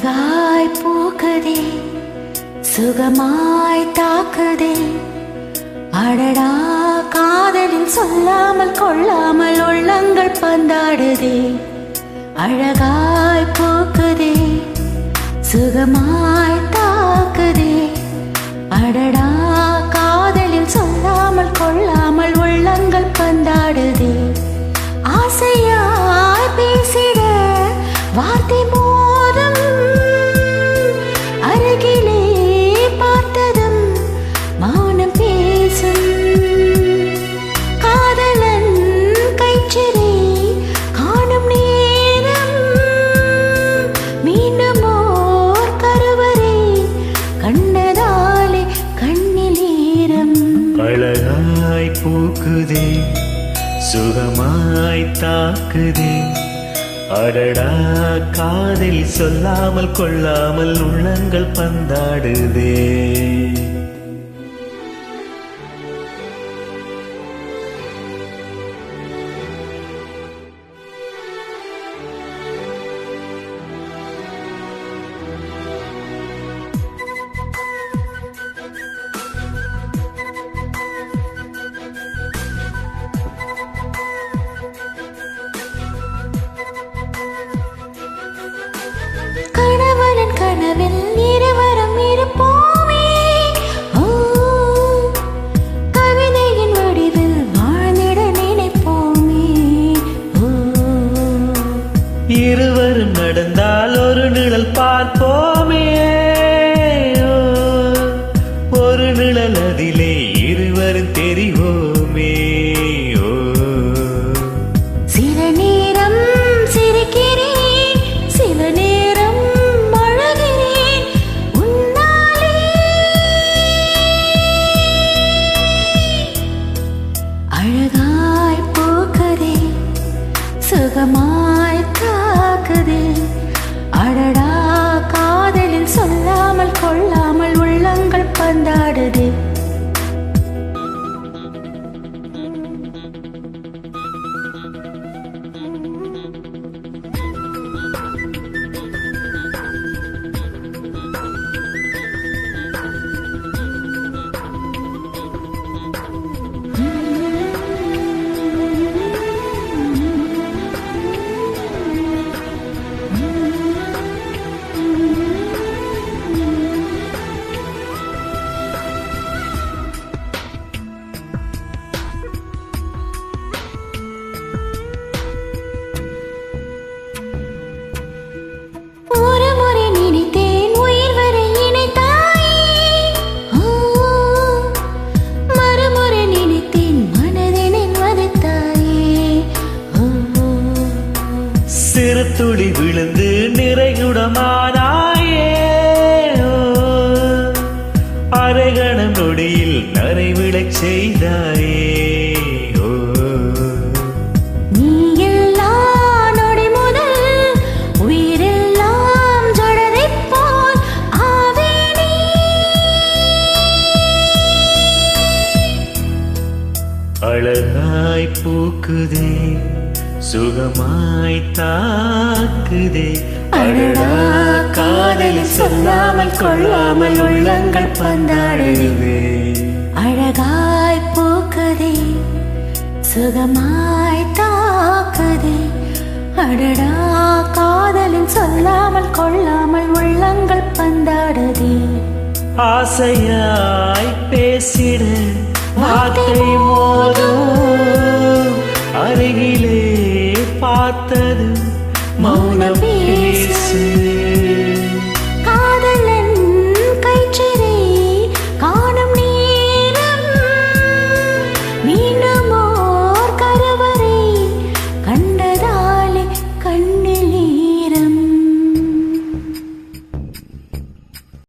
அழகாய் பூக்குதே, சுகமாய் தாக்குதே. அடடா, காதலில் சொல்லாமல் கொள்ளாமல் உள்ளங்கள் பந்தாடுதே. அழகாய் பூக்குதே, சுகமாய் தாக்குதே. அடடா, காதலில் சொல்லாமல் கொள்ளாமல் உள்ளங்கள் பந்தாடுதே. ஆசையாய் பேசிட வார்த்தை மோதும், அருகிலே பார்த்ததும் மௌனம் பேசும். காதலன் கைச்சிறை காணும் நேரம், மீண்டும் ஓர் கருவறை கண்ணதாலே கண்ணில் ஈரம். அழகாய் பூக்குதே, சுகமாய் தாக்குதே. அடடா, காதில் சொல்லாமல் கொள்ளாமல் உள்ளங்கள் பந்தாடுதே. கணவனின் கனவில் இருவரும் இருப்போமே, கவிதையின் வடிவில் வாழ்ந்திட நினைப்போமே. இருவரும் நடந்தால் ஒரு நிழல் பார்ப்போமே. ஒரு நிழல் அதிலே இருவரும் தெரிவோமே. சில நேரம் சிரிக்கிறேன், சில நேரம் அழுகிறேன் உன்னாலே. அழகாய் பூக்குதே, சுகமாய் தாக்குதே. அடடா, காதலில் சொல்லாமல் கொள்ளாமல் உள்ளங்கள் பந்தாடுதே. சிறு துளி விழுந்து நிறைகுடமானாயே. அரைகணம் நொடியில் நரைவிடச் செய்தாயே. நீ எல்லா நொடி முதல் உயிரெல்லாம் ஜடரைப் போல் ஆவேனே. அழகாய் பூக்குதே, சுகமாய் தாக்குதே. அடடா, காதலில் சொல்லாமல் கொள்ளாமல் உள்ளங்கள் பந்தாடுதே. அழகாய் பூக்குதே, சுகமாய் தாக்குதே. அடடா, காதலில் சொல்லாமல் கொள்ளாமல் உள்ளங்கள் பந்தாடுதே. ஆசையாய் பேசிட வார்த்தை மோதும், அருகிலே பார்த்தது மௌனம் பேசு.